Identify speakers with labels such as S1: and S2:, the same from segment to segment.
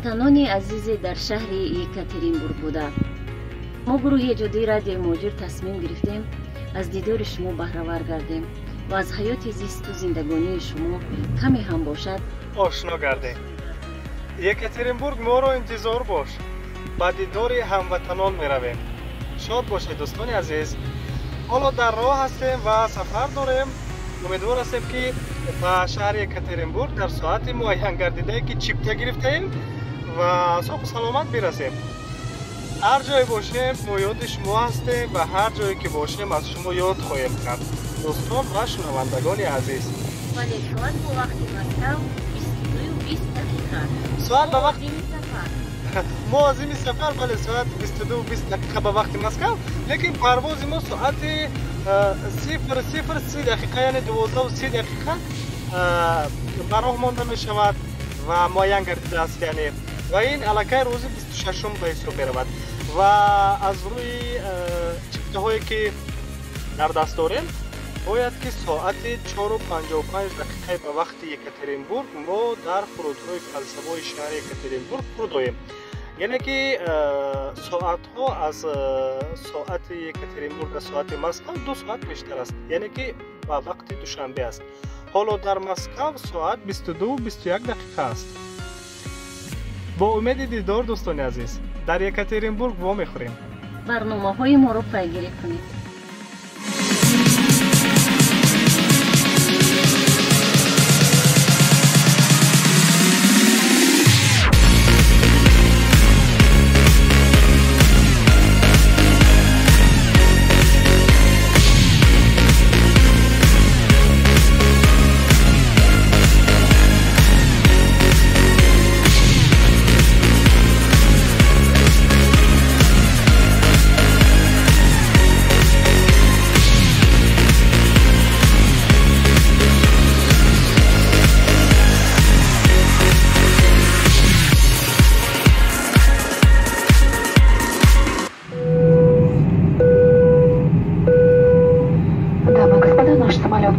S1: ҳамватанони азизе дар шаҳри Екатеринбург буда, мо гурӯҳи эҷодии радиои муҳоҷир тасмим гирифтем аз дидори шумо баҳравар гардем ва аз ҳаёти зисту зиндагонии шумо каме ҳам бошад
S2: ошно гардем. Екатеринбург моро интизор бош. ба дидори ҳамватанон меравем. шод бошед дӯстони азиз. ҳоло дар роҳ ҳастем ва сафар дорем. умедвор ҳастем ки ба шаҳри Екатеринбург дар соати муайян гардидае ки чипта гирифтаем ва соҳу саломат бирасем. ҳар ҷое бошем мо ёди шумо ҳастем ва ҳар ҷое ки бошем аз шумо ёд хоҳем кард. дӯстон ва шунавандагони азиз,
S1: вале соат бо вақти Москав 22:20 дақиқа.
S2: соат ба вақти мо азими сафар бале соат 22:20 дақиқа ба вақти Москав, лекин парвози мо соати 00:30 дақиқа, яъне 12:30 дақиқа ба роҳ монда мешавад ва муайян гардидааст, яъне ва ин аллакай рӯзи 26 ба ҳисоб меравад ва аз рӯи чиптаҳое ки дар даст дорем бояд ки соати 4:55 дақиқа ба вақти Екатеринбург мо дар фурудгоҳи фалсафаи шаҳри Екатеринбург фурудоем. яъне ки соатҳо аз соати Екатеринбург аз соати Москав 2 соат бештар аст, яъне ки ба вақти душанбе аст. ҳоло дар Москав соат 22:21 дақиқа аст. бо умеди дидор дӯстони азиз, дар Екатеринбург во мехӯрем.
S1: барномаҳои моро пайгирӣ кунед.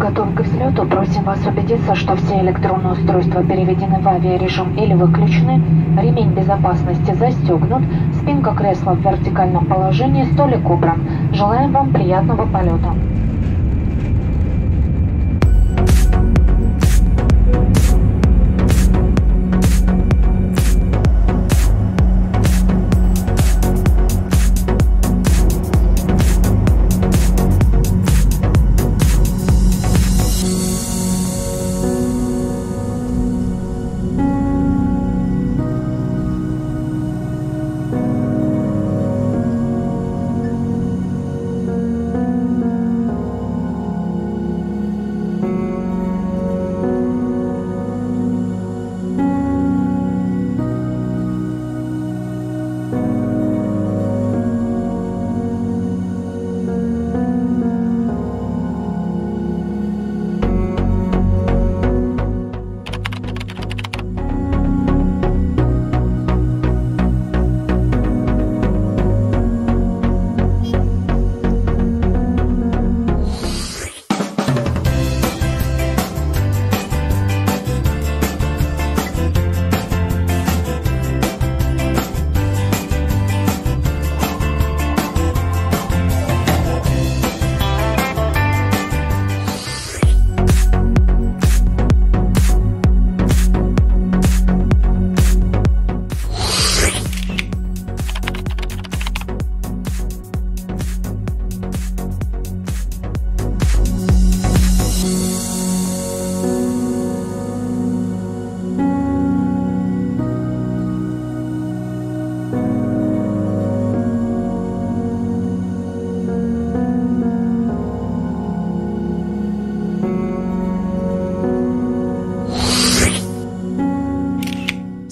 S3: Готов к взлету. Просим вас убедиться, что все электронные устройства переведены в авиарежим или выключены, ремень безопасности застегнут, спинка кресла в вертикальном положении, столик убран. Желаем вам приятного полета.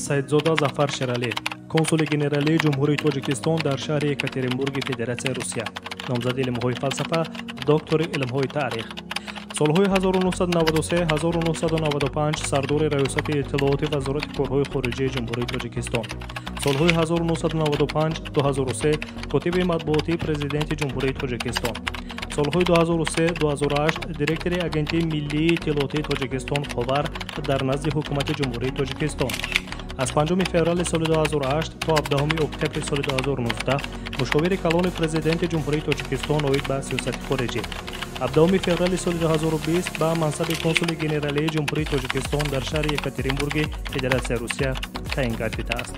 S4: Сайдзода Зафар Шералӣ, консули генералии ҷумҳурии Тоҷикистон дар шаҳри Екатеринбурги Федератсияи Русия, номзади илмҳои фалсафа, доктори илмҳои таърих. солҳои 1993-1995 сардори раёсати иттилооти вазорати корҳои хориҷии ҷумҳурии Тоҷикистон. солҳои 1995-2003 котиби матбуотии президенти ҷумҳурии Тоҷикистон. солҳои 2003-2008 директори агентии миллии иттилоотии Тоҷикистон Ховар дар назди ҳукумати ҷумҳурии Тоҷикистон. از 5 فوریه سال 2008 تا 17 اکتبر سال 2019 مشاور کلان پرزیدنت جمهوری تاجیکستان اوید به سیاست خارجی. 17 فوریه سال 2020 به منصب کنسول گنرالی جمهوری تاجیکستان در شهر یکاترینبورگ فدراسیون روسیه تعیین گردیده است.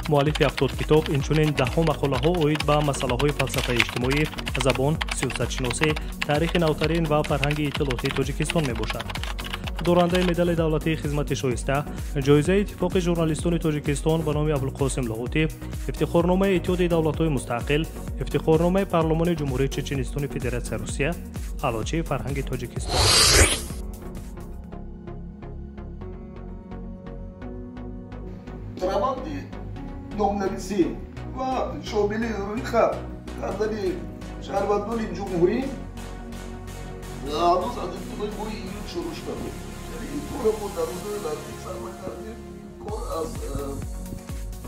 S4: مؤلف 70 کتاب اینچنین دهها مقاله ها اوید به مسائل های فلسفه اجتماعی، زبان، سیاست شناسی، تاریخ نوترین و فرهنگ اطلاعاتی تاجیکستان می باشد. دورنده مدال دولتی خدمت شایسته، جایزه اتفاق ژورنالیستان تاجیکستان به نام ابوالقاسم لاهوتی، افتخارنامه اتحاد دولت‌های مستقل، افتخارنامه پارلمان جمهوری چچنستان فدراسیون روسیه، علاجه فرهنگ تاجیکستان.
S5: نام‌نویسی و شامل روی خط کردن شهروندان جمهوری هنوز از ابتدای ماه ایون شروع شده بود. یعنی این کار ما در روزهای نزدیک سرمایه کردیم. کار از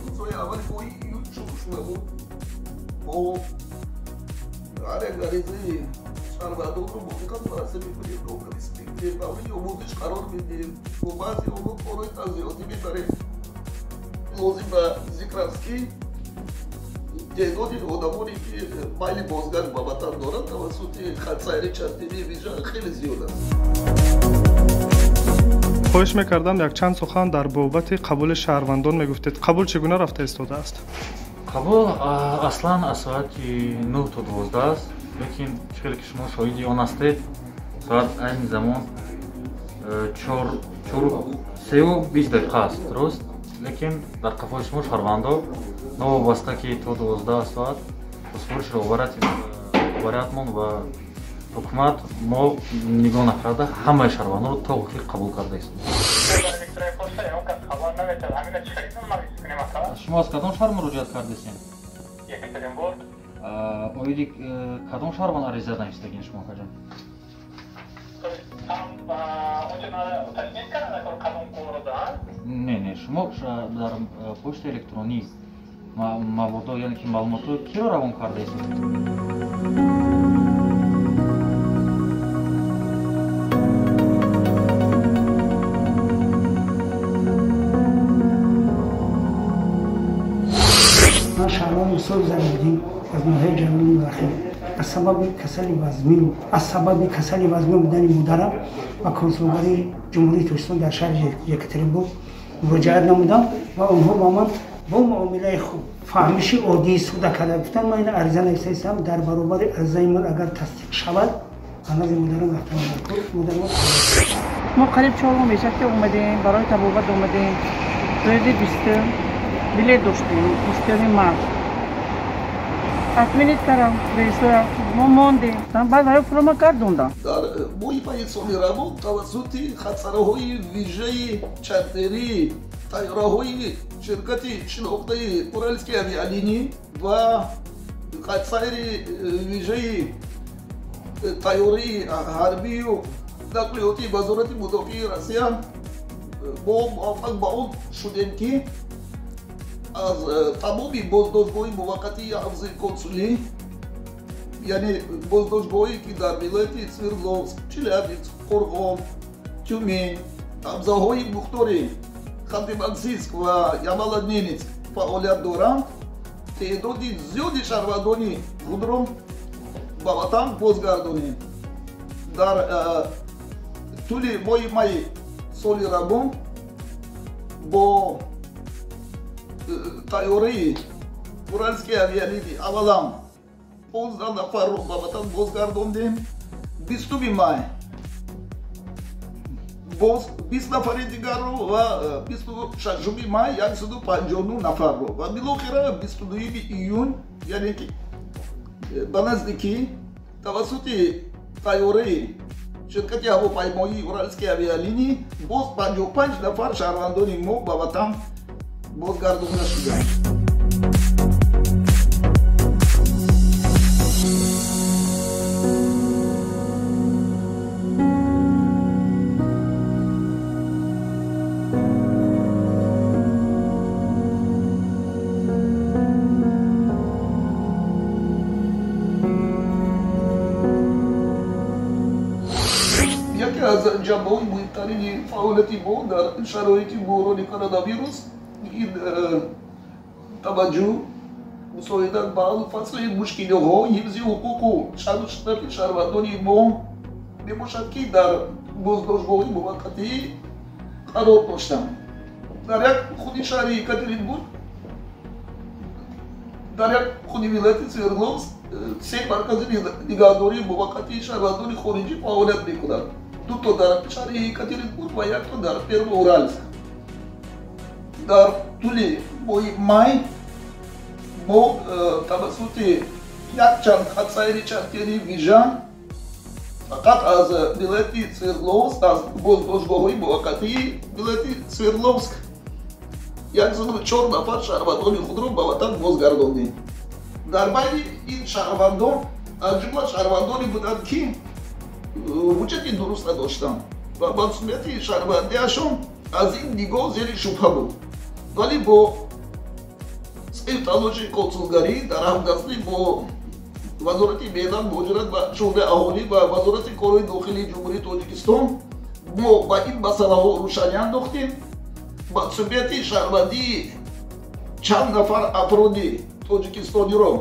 S5: روزهای اول ماه ایون شروع شده بود. ما هر یک غریزه شهروندان رو موافقت مراسم می‌کنیم، نام‌نویسی می‌کنیم، برای آموزش قرار می‌دیم و بعضی آنها کارهای تنظیماتی می‌بریم. لازم به ذکر است که تعداد آدمانی که میل بازگشت به وطن دارند توسط خط سیر چندتیمی ویژه خیلی زیاد است.
S6: خواهش میکردم یک چند سخن در بابت قبول شهروندان میگفتید. قبول چگونه رفته ایستاده است؟
S7: قبول اصلا از ساعت 9 تا 12 است، لیکن چیزی که شما شاهدی آن هستید ساعت این زمان 3:20 دقیقه است، درست؟ لیکن در قفای شما شهروندان نوابسته که تا 12 ساعت پاسپورتش را آوریدمان و حکومت ما نگاه نکرده همه شهروندان را تا حقیق قبول کرده است. شما از کدام شهر مراجعت کرده اید؟
S8: یکاترینبورگ.
S7: اویدی کدام شهر من عریضه داشتگین شما کجا؟ نه شما در پشت الکترونیک مواد یعنی که معلومات کی را روان کرده اید؟
S9: ما شهروند مسئول زدیم از نوحه جنوبی داخل از سبب کسل وزمی بودن مدرم و کنسولگری جمهوری تاجیکستان در شهر یکاترینبورگ مراجعت نمودم و آنها با من با معامله خوب فهمش عادی استفاده کرده. گفتن من این عریضه نوشتم در برابر عرضه من اگر تصدیق شود از مدرم رفتم مدرم
S10: ما قریب 4 ماه میشه که اومدیم برای تبابت اومدیم. روز 20 بلیط داشتیم 20 مارس اتمینیت کردم رئیس ما موندیم بعد برای پروما گردوندم.
S5: در ماه پنج سال روان توسط خطسراهای ویژه چارتری طیاره‌های شرکت شناخته اورالسکی آویالینی و خطسایر ویژه طیاره حربی و نقلیاتی وزارت مدافع روسیه ما موفق به آن شدیم که از تمام بازداشت‌های موقتی حفظ کنسولی یعنی بازداشت‌هایی که در ولایت سوردوفسک، چلیابینسک، قرغان، تیومن، حوزه‌های مختلف خانت-مانسیسک و یامال-نینسک فعالیت دارند، تعداد زیادی شهروندان خود را به وطن بازگردانیم. در طول ماه می سال روان با طیاره اورالسکی آویالینی اولا 15 نفر رو به وطن بازگرداندیم. 20 ماه باز 20 نفر دیگر رو و 26 ماه یعنی 159 نفر رو و بالاخره 22 ایون یعنی که به نزدیکی توسط طیاره شرکت هواپیمایی اورالسکی آویالینی باز 55 نفر شهروندان ما به وطن بازگردانده شدند. ҷанбаҳои муҳимтарини фаъолияти мо дар шароити буҳрони коронавирус ин таваҷҷӯҳ мусоидат ба ҳаллу фасли мушкилиҳо ҳифзи ҳуқуқу шанофи шаҳрвандони мо мебошад ки дар боздоштгоҳи муваққатӣ қарор доштанд. дар як худи шаҳри екатеринбург дар як худи вилояти свердловск се маркази нигаҳдории муваққатии шаҳрвандони хориҷӣ фаъолият мекунанд. дуто дар шаҳри екатеринбург ва якто дар Первоуральск. дар тӯли моҳи май мо тавассути якчанд хатсайри чартерӣ вижа фақат аз вилояти Свердловск, аз боздоштгоҳҳои муваққатии вилояти Свердловск 104 нафар шаҳрвандони худро ба ватан бозгардондем. дар байни ин шаҳрвандон аз ҷумла шаҳрвандоне буданд ки ҳуҷҷати дуруст надоштанд ва масъулияти шаҳрвандиашон аз ин нигоҳ зери шубҳа буд. вале бо сайю талоши консулгарӣ дар ҳамдастӣ бо вазорати меҳнат, муҳоҷират ва шуъбаи аҳолӣ ва вазорати корҳои дохилии ҷумҳурии Тоҷикистон мо ба ин масъалаҳо рӯшанӣ андохтем. масъулияти шаҳрвандии чанд нафар афроди тоҷикистониро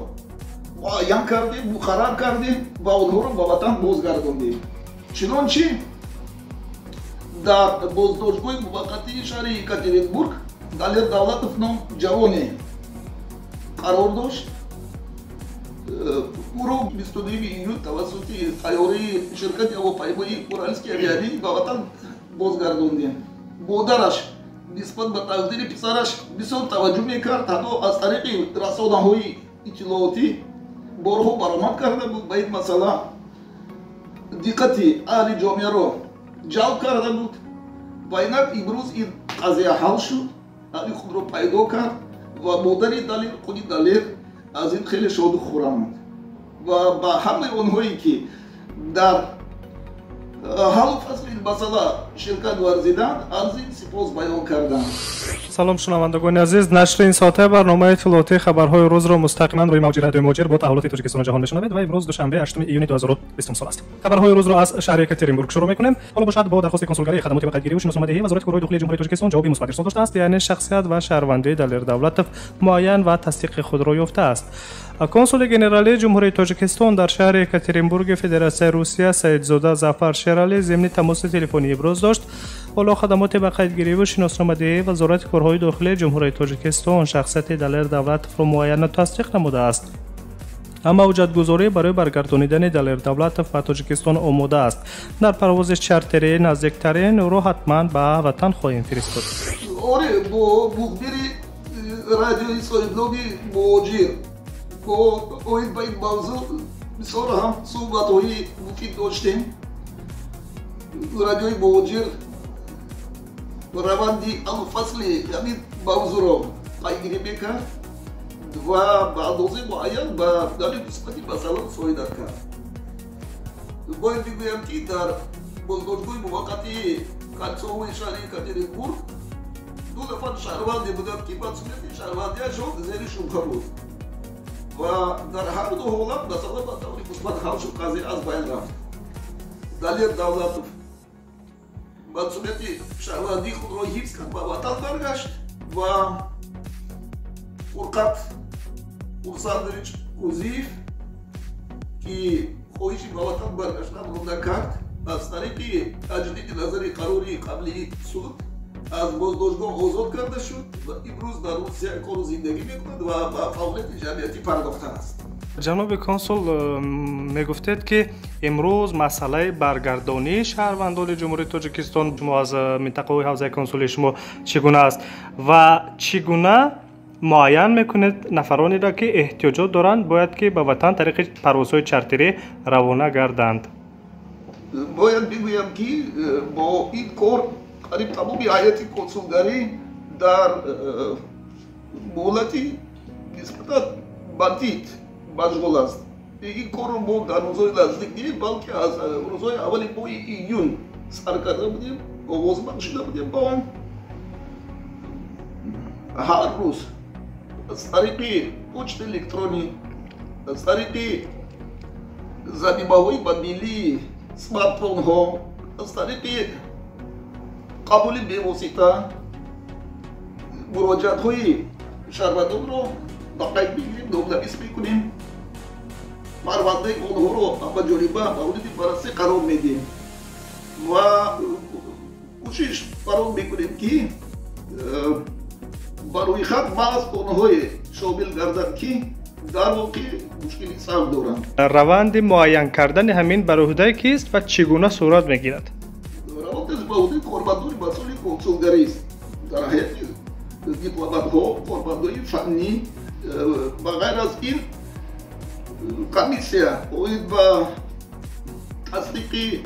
S5: муайян кардем, муқаррар кардем ва онҳоро ба ватан бозгардондем. чунончи дар боздоштгоҳи муваққатии шаҳри Екатеринбург Далер Давлатов ном ҷавоне қарор дошт. ӯро 29 июн тавассути тайёрии ширкати ҳавопаймои Уральские авиалинии ба ватан бозгардондем. модараш нисбат ба тақдири писараш бисёр таваҷҷӯҳ мекард. ҳатто аз тариқи расонаҳои иттилоотӣ борҳо баромад карда буд, ба ин масъала диққати аҳли ҷомеаро ҷалб карда буд. ва инак имрӯз ин қазия ҳал шуд, ҳалли худро пайдо кард ва модари Далер, худи Далер аз ин хеле шоду хӯранд ва ба ҳамаи онҳое ки дар ҳаллу фасли ин масъала ширкат варзиданд аз ин сипос баён кардам.
S6: салом шунавандагони азиз, нашри ин соатаи барномаи иттилоотии хабарҳои рӯзро мустақиман рӯи мавҷи радиои муҳоҷир бо таҳвилоти Тоҷикистону ҷаҳон мешунавед ва имрӯз душанбе 8 июни 2020 сол аст. хабарҳои рӯзро аз шаҳри Екатеринбург шурӯъ мекунем. ҳоло бошад бо дархости консулгарии хадамоти вақайтгирӣ ва шиносомадеҳӣ вазорати корҳои дохилии ҷумҳурии Тоҷикистон ҷавоби мусбат ирсол доштааст, яъне шахсият ва шаҳрвандии Далер Давлатов муайян ва тасдиқи худро ёфтааст. консули генералии ҷумҳурии Тоҷикистон дар шаҳри Екатеринбурги Федератсияи Русия Саидзода Зафар Шералӣ зимни тамоси телефонӣ иброз дошт. ҳоло хадамоти вақайтгирӣ ва шиносномадеҳии вазорати корҳои дохилии ҷумҳурии Тоҷикистон шахсияти Далер Давлатовро муайян тасдиқ намудааст. ҳама ҳуҷҷатгузорӣ барои баргардонидани Далер Давлатов ба Тоҷикистон омода аст. дар парвози чартерӣ наздиктарин ӯро ҳатман ба ватан хоҳем фиристод.
S5: оре бо мухбири радиои соҳиблони муҳоҷир бо оид ба ин мавзӯъ бисёр ҳам суҳбатҳои муфид доштем. радиои муҳоҷир раванди алфасли ҳамин мавзӯъро пайгирӣ мекард ва ба андозаи муайян ба ҳамин қисмати масъала мусоидат кард. бояд бигӯям ки дар боздоштгоҳи муваққатии калсоҳои шаҳри Екатеринбург 2 нафар шаҳрванде буданд ки масъулияти шаҳрвандиашон зери шубҳа буд ва дар ҳар ду ҳолат масъала ба таври мусбат ҳал шуд, қазия аз байн рафт. Далер Давлатов масъулияти шаҳрвандии худро ҳифз кард, ба ватан баргашт ва Фурқат Хурсандович Кузиев ки хоҳиши ба ватан баргаштанро накард, аз тариқи таҷдиди назари қарори қаблии суд аз боздоштгоҳ озод карда шуд ва имрӯз дар Русия кору зиндагӣ мекунад ва ба фаъолияти ҷамъиятӣ пардохтааст. ҷаноби
S6: консул, мегуфтед ки имрӯз масъалаи баргардонии шаҳрвандони ҷумҳурии Тоҷикистон шумо аз минтақаҳои ҳавзаи консулии шумо чӣ гуна аст ва чӣ гуна муайян мекунед нафаронеро ки эҳтиёҷот доранд бояд ки ба ватан тариқи парвозҳои чартерӣ равона гарданд?
S5: бояд бигӯям ки бо ин кор қариб тамоми ҳайати консулгарӣ дар муҳлати нисбатан бандид машғул аст. ин корро мо дар рӯзҳои наздик не, балки аз рӯзҳои аввали моҳи июн сар карда будем, оғоз бахшида будем ба он. ҳар рӯз аз тариқи почти электронӣ, аз тариқи занимаҳои мобилии смартфонҳо از طریق قبول بی‌واسطه مراجعت‌های شهروندان رو با قید بگیریم، دامنویس می‌کنیم، پرونده اونها رو به جریمه مورد بررسی قرار میدیم و کوشش برام میکنیم که برای خود بعض اونهای شامل گردند که در واقع مشکلی سر دارند.
S6: روند معین کردن همین بر عهده کیست و چگونه صورت میگیرد؟
S5: روند به عهده کارمندان مسئول کنسولگری است. در حیات دیپلمات‌ها، کارمندان فنی و غیر از این کمیسیه باید با تصدیق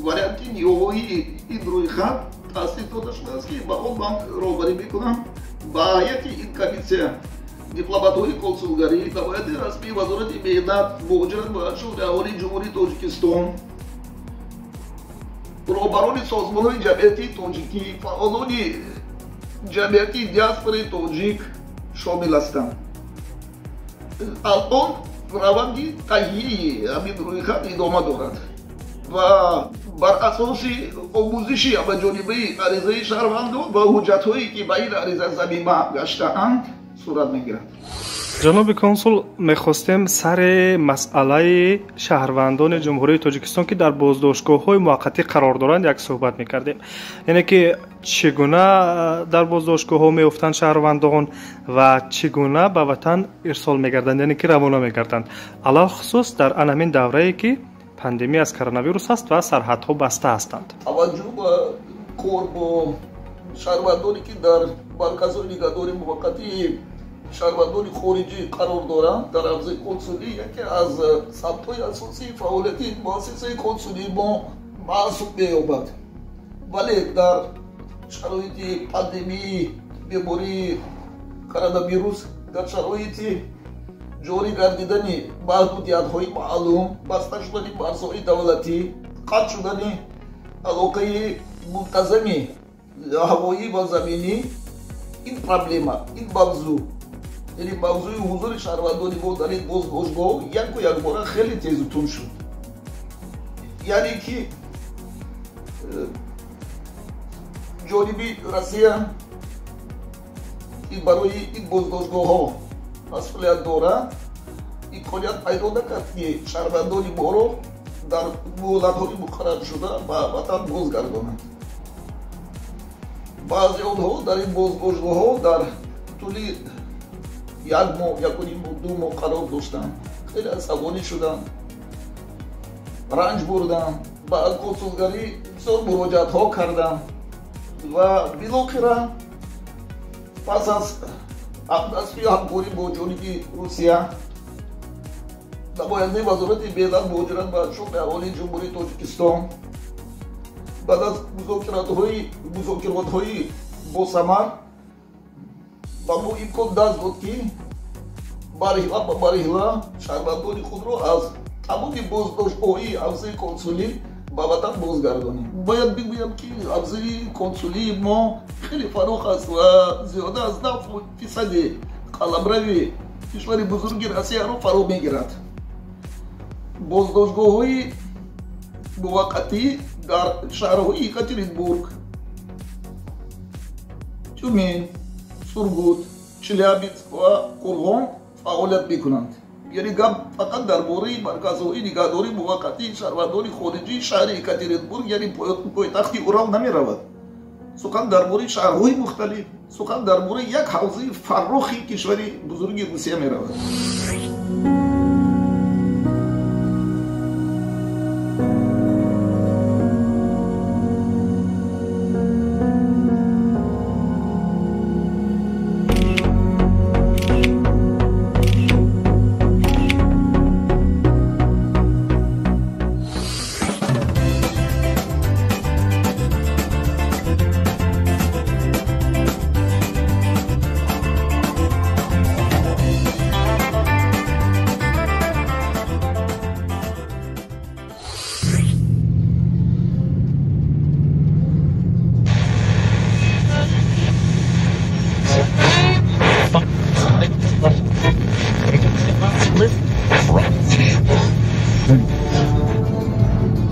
S5: وریانت نیروهای این روی خط تصدیق داده شده است که با آن من راهبری میکنم. با هیئت این کمیسیه دیپلمات‌های کنسولگری نماینده رسمی وزارت مهنت مهاجرت و شؤون اهالی جمهوری تاجیکستان، راهبران سازمان‌های جمعیتی تاجیکی، فعالان جمعیتی دیاسپورای تاجیک شامل هستند. الان روندی تهیه همین روی خط ادامه دارد و بر اساس آموزشی به جانب عریضه شهروندان و حجت‌هایی که به این عریضه ضمیمه گشته‌اند صورت می‌گیرد.
S6: جناب کنسول، می‌خواستیم سر مسئله شهروندان جمهوری تاجیکستان که در بازداشتگاه‌های موقتی قرار دارند یک صحبت می‌کردیم. یعنی که چگونه در بازداشتگاه‌ها می‌افتند شهروندان و چگونه به وطن ارسال می‌گردند، یعنی که روانه می‌گردند، علاوه خصوص در همین دوره‌ای که پاندمی از کرونا ویروس است و سرحدها بسته هستند.
S5: توجه به کار با شهروندانی که در مرکزهای نگهداری موقتی شهروندان خارجی قرار دارند در حوزه کنسولی یکی از سبک‌های اساسی فعالیت مؤسسه کنسولی ما محسوب می‌یابد. ولی در شرایط پاندمی بیماری کرونا ویروس، در شرایط جاری گردیدن محدودیت‌های معلوم، بسته شدن مرزهای دولتی، قطع شدن علاقه منتظم هوایی و زمینی، این پرابلم، این موضوع، یعنی موضوع حضور شهروندان ما در این بازداشتگاه یک بار خیلی تیز و تند شد. یعنی که جانبی روسیه این برای این بازداشتگاه‌ها مسئولیت دارد، امکانیت پیدا نکرد که شهروندان ما را در مهلت‌های مقرر شده به وطن بازگردانند. بعضی آنها در این بازداشتگاه‌ها در طول یک ماه، یک و نیم ماه، 2 ماه قرار داشتند. خیلی عصبانی شدند، رنج بردند، به کنسولگری بسیار مراجعت‌ها کردند و بالاخره پس از همدستی همکاری با جانب روسیه، نماینده وزارت مهنت مهاجرت و شؤون اهالی جمهوری تاجیکستان بعد از مذاکرات‌های با ثمر و ما امکان دست داد که مرحله به مرحله شهروندان خود را از تمام بازداشتگاه‌های حوزه کنسولی به وطن بازگردانیم. باید بگویم که حوزه کنسولی ما خیلی فراخ است و زیاده از 90% قلمرو کشور بزرگ روسیه را فرا میگیرد. بازداشتگاه‌های موقتی در شهرهای یکاترینبورگ، تیومن، سورگوت، چلیابینسک و قرغان فعالیت میکنند. یعنی گپ فقط درباره مرکزهای نگهداری موقتی شهروندان خارجی شهر یکاترینبورگ یعنی پایتخت اورال نمیرود. سخن درباره شهرهای مختلف، سخن درباره یک حوزه فراخ کشور بزرگ روسیه میرود.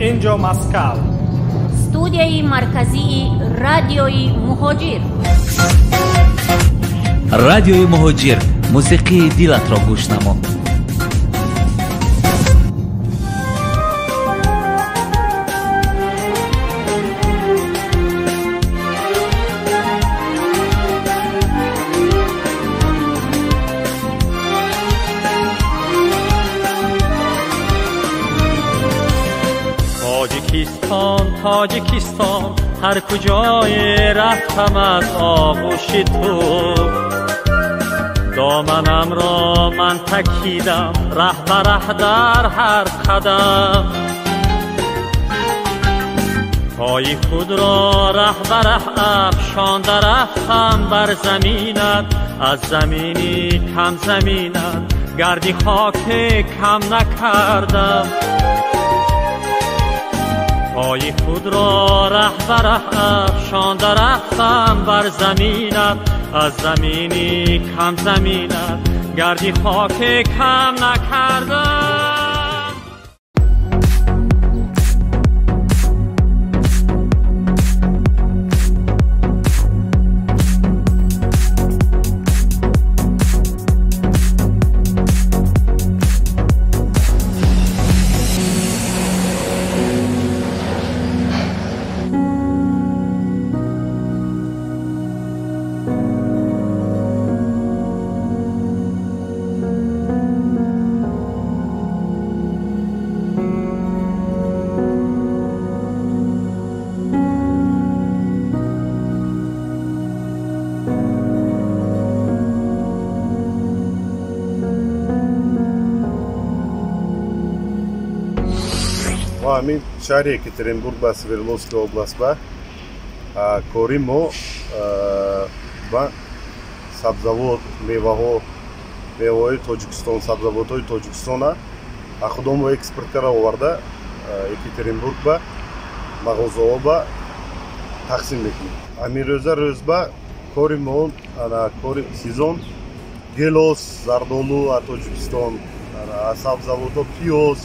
S6: اینجا مسکو
S1: استودیوی مرکزی رادیوی مهاجر.
S8: رادیوی مهاجر، موسیقی دلت را گوش نما.
S11: تاجیکستان هر کجای رفتم از آغوش تو، دامنم را من تکیدم ره به ره در هر قدم، پای خود را ره به ره افشانده رفتم بر زمینت، از زمینی کم زمینت گردی خاک کم نکردم، پای خود را ره به ره افشانده رفتم بر زمینت، از زمینی کم زمینت گردی خاک کم نکردم.
S12: Амин шаҳри Екатеринбург ба Свердловская област ба кори мо ба сабзавот меваҳои Тоҷикистон, сабзавотҳои Тоҷикистона худомо экспорт кара оварда Екатеринбург ба мағозаҳо ба тақсим мекунем. Амин рӯза ба кори мо кори сезон гелос, зардолу аз Тоҷикистон, сабзавотҳо пиёз,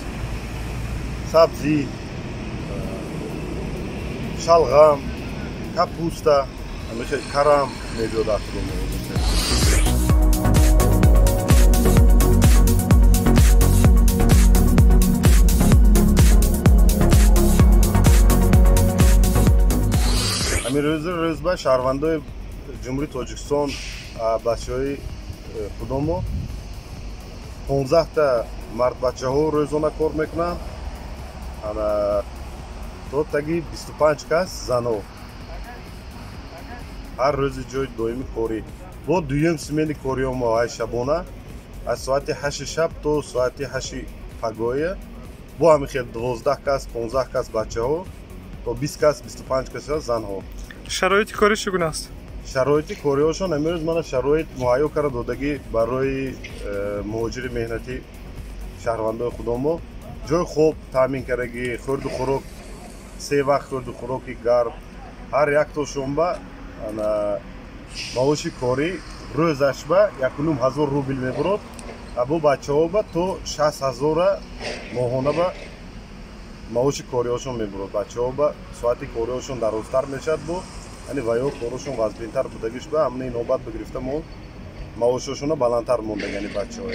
S12: сабзи, шалғам, капуста, карам мебиёдад. амин рӯз ба шаҳрвандои ҷумҳурии Тоҷикистон бачаҳои худомо 15 мард бачаҳо рӯзона кор мекунанд, то таги 25 кас занҳо ҳар рӯзи ҷои доими корӣ. бо дуюм смени кориёмо ай шабона аз соати 8 шаб то соати 8 пагоҳия бо ҳамин хел 12 кас 15 кас бачаҳо то 20 кас 25 кас занҳо.
S6: шароити корӣ чӣ гуна аст?
S12: шароити кориҳошон амирӯз мана шароит муҳайё кара додагӣ барои муҳоҷири меҳнатӣ шаҳрвандои худомо ҷои хоб таъмин кардагӣ, хӯрду хӯрок, 3 вақт хӯрду хӯроки гарм, ҳар якто шонба маоши корӣ рӯзаш ба 1000 рубл мебурод, або бачаҳо ба то 60,000 моҳона ба маоши кориҳошон мебурод. бачаҳо ба соати кориҳошон дарозтар мешавад, бо яъне ваё корашон вазбинтар будагиш ба ҳамна инобат бигирифта мо маошошона баландтар мондаг, яъне бачаҳо.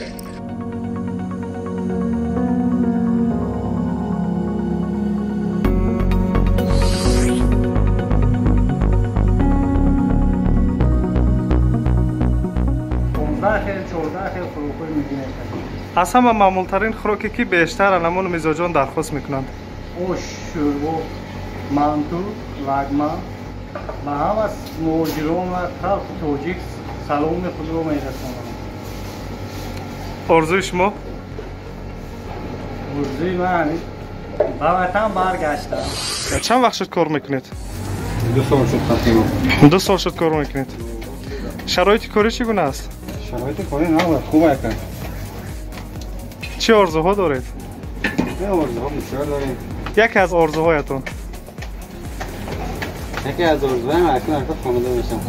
S6: аз ҳама маъмултарин хӯроке ки бештар анамону мизоҷон дархост мекунанд?
S10: ош, шӯрбо, манту, лагма. ба ҳама муҳоҷирон ва халқи тоҷик саломи худро мерасонам.
S6: орзуи шумо?
S10: орзуи ман ба ватан баргаштам.
S6: чанд вақт шуд кор мекунед?
S13: 2 сол шуд тақрибан.
S6: 2 сол шуд кор мекунед. шароити корӣ чӣ гуна аст?
S13: шароити корӣ навбад хуб ака.
S6: чӣ орзуҳо доред?
S13: орзуҳо бисёр дорем.
S6: яке аз орзуҳоятон?
S13: яке аз орзуҳоям акнун хонада бошам.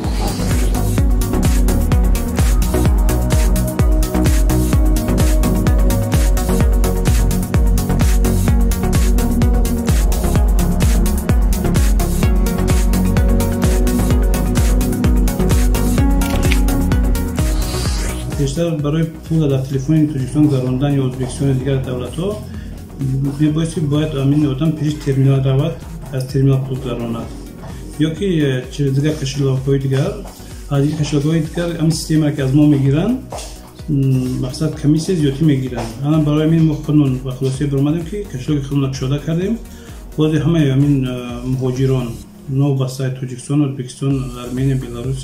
S9: بسیار برای پول در تلفن تاجیکستان گذراندن یا ازبکستان دیگر دولت‌ها میبایستی باید امین آدم پیش ترمینال رود از ترمینال پول گذراند یا که چیز دیگر کشیلاک‌های دیگر از این کشیلاک‌های دیگر همین سیستم را که از ما میگیرن مقصد کمیسی زیادی میگیرن. الان برای همین ما خودمون با خلاصی برآمدیم که کشیلاک خودمون نقشه‌دار کردیم. باز همه همین مهاجران نو بسای تاجیکستان، ازبکستان، ارمنی، بلاروس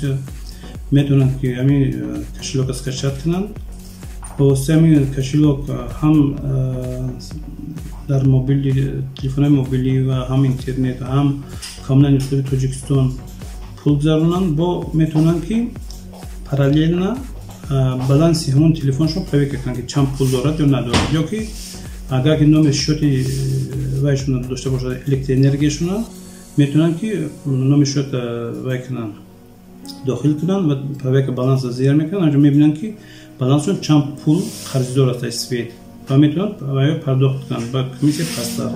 S9: میتونن که همین کشیلاک از کشف کنن. با همین کشیلاک هم در موبیلی تلفن موبیلی و هم اینترنت هم کاملا نسبت تاجیکستان پول گذارونن با میتونن که پارالل نه بالانس همون تلفنشون پیدا کنن که چند پول دارد یا ندارد یا که اگر که نام شوتی وایشون داشته باشه الکتریک میتونن که نام شوت وای کنن داخل کنن و پیدا بالانس زیر میکنن اونجا میبینن که بالانسشون چند پول خریدار است اسفید و میتونن پرداخت کنن با کمیسی پستر.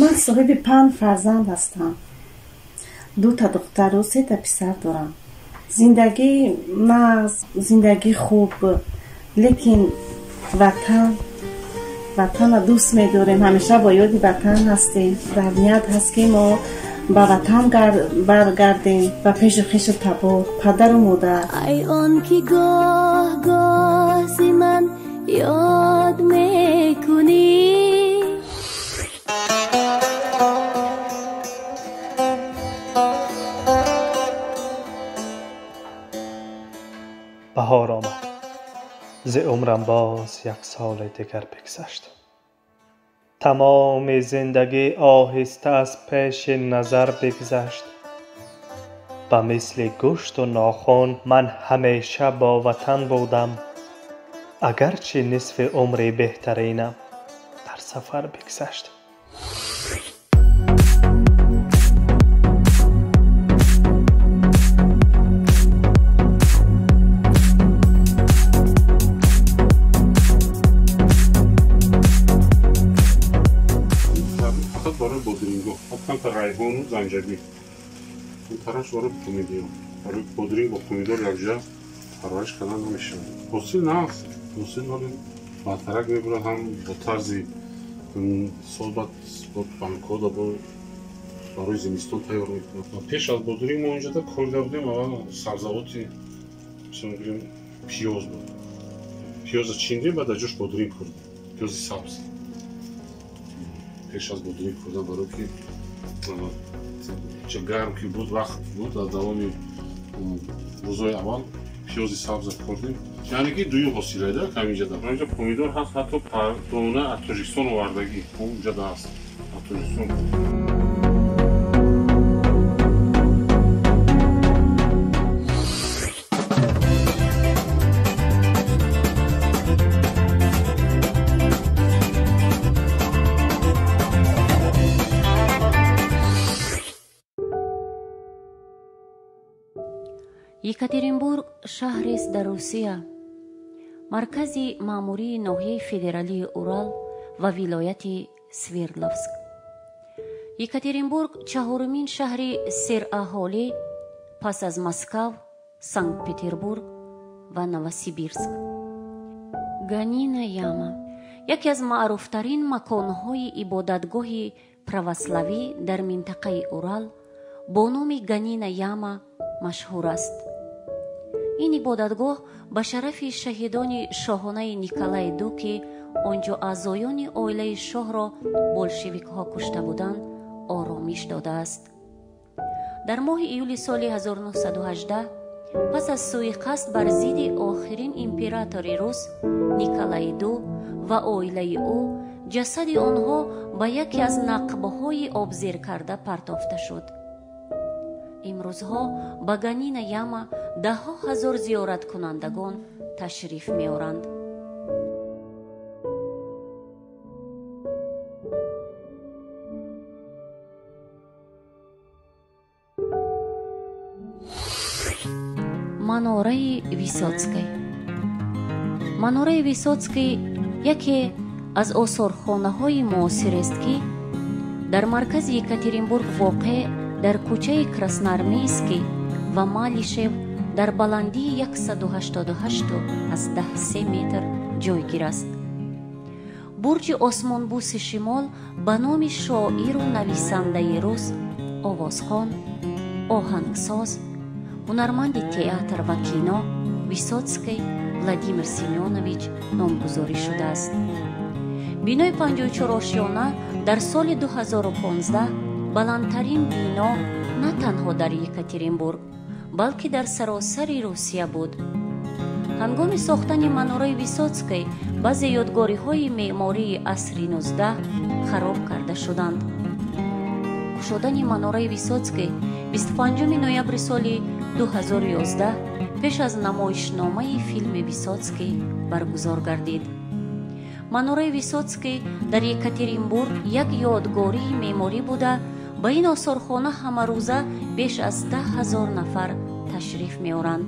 S14: من صاحب 5 فرزند هستم. 2 تا دختر و 3 تا پسر دارم. زندگی ما زندگی خوب، لیکن وطن دوست می‌داریم. همیشه با یاد وطن هستیم. در نیت هست که ما با وطن برگردیم و پیش خویش تبار پدر و مادر.
S15: ای آن که گاه گاه زی من یاد میکنی.
S4: بهار آمد، ز عمرم باز 1 سال دیگر بگذشت. تمام زندگی آهسته از پیش نظر بگذشت. به مثل گوشت و ناخن من همیشه با وطن بودم، اگرچه نصف عمر بهترینم در سفر بگذشت.
S16: фақат барои бодринго, ҳатта райҳону занҷабил. Ин тарафш барои помидор. Барои бодринг бо помидор якҷа парвариш кардан намешавад. ҳосил не аст. ҳосил вале бартарак мебурад, ҳам бо тарзи сол баъд бо банкода бо барои зимистон тайёр мекунад. Пеш аз бодринг мо инҷода кор карда будем, аввал сабзавоти мисол бигӯем пиёз буд. Пиёза чиндем, баъд аз ҷош бодринг курдем. пиёзи сабз. Пеш аз бодринг курдан барои ки ча гарм ки буд, вақт буд, аз давоми рӯзои аввал пиёзи сабза курдем. яъне ки дуюм ҳосилайда каминҷада. инҷа помидор ҳаст, ҳатто дона аз Тоҷикистон овардагӣ. инҷада ҳаст аз Тоҷикистон.
S1: екатеринбург шаҳрест дар Русия, маркази маъмурии ноҳияи федералии Урал ва вилояти Свердловск. екатеринбург чаҳорумин шаҳри сераҳолӣ пас аз Москав, Санкт-Петербург ва Новосибирск. Ганина яма яке аз маъруфтарин маконҳои ибодатгоҳи православӣ дар минтақаи Урал бо номи Ганина яма машҳур аст. ин ибодатгоҳ ба шарафи шаҳидони шоҳонаи Николай ду, ки онҷо аъзоёни оилаи шоҳро болшевикҳо кушта буданд, оромиш додааст. дар моҳи июли соли 1918 пас аз сӯиқасд бар зидди охирин императори рус Николай ду ва оилаи ӯ, ҷасади онҳо ба яке аз нақбҳои обзиркарда партофта шуд. имрӯзҳо ба Ганина яма даҳҳо ҳазор зиёраткунандагон ташриф меоранд. манораи Висоцкий. манораи Висоцкий яке аз осорхонаҳои муосирест, ки дар маркази Екатеринбург воқеъ дар кӯчаи Красноармейский ва Малишев дар баландии 188 метр ҷойгир аст. бурҷи осмонбӯси шимол ба номи шоиру нависандаи рус, овозхон, оҳангсоз, ҳунарманди театр ва кино Висоцкий Владимир Семёнович номгузорӣ шудааст. бинои 54 ошёна дар соли 2015 баландтарин бино на танҳо дар Екатеринбург, балки дар саросари Русия буд. ҳангоми сохтани манораи Висоцкий баъзе ёдгориҳои меъмории асри 19 хароб карда шуданд. кушодани манораи Висоцкий 25 ноябри соли 2011 пеш аз намоишномаи филми Висоцкий баргузор гардид. манораи Висоцкий дар Екатеринбург як ёдгории меъморӣ буда, ба ин осорхона ҳамарӯза беш аз 10 000 нафар ташриф меоранд.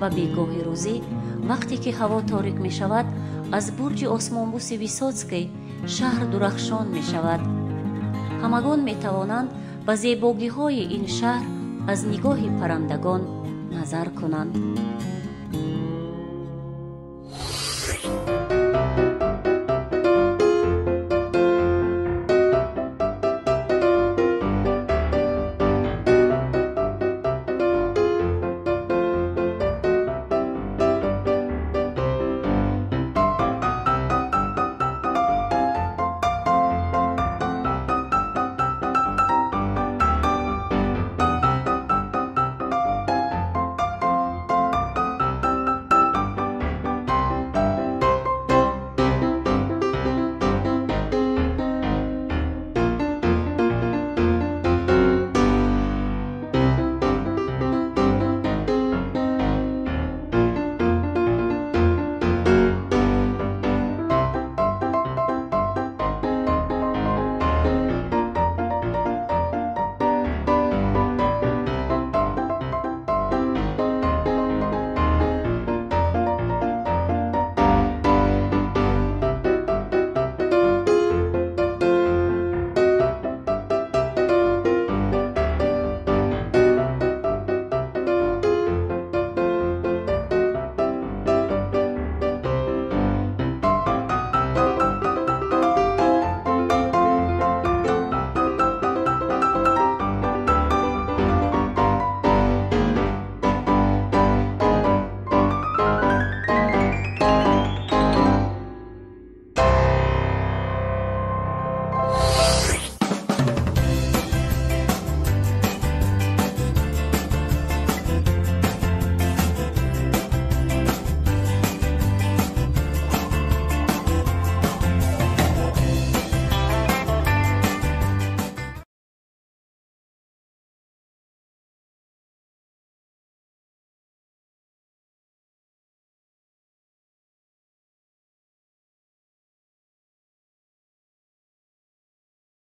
S1: ва бегоҳи рӯзӣ, вақте ки ҳаво торик мешавад, аз бурҷи осмонбӯси Висоцкий шаҳр дурахшон мешавад. ҳамагон метавонанд ба зебогиҳои ин шаҳр аз нигоҳи паррандагон назар кунанд.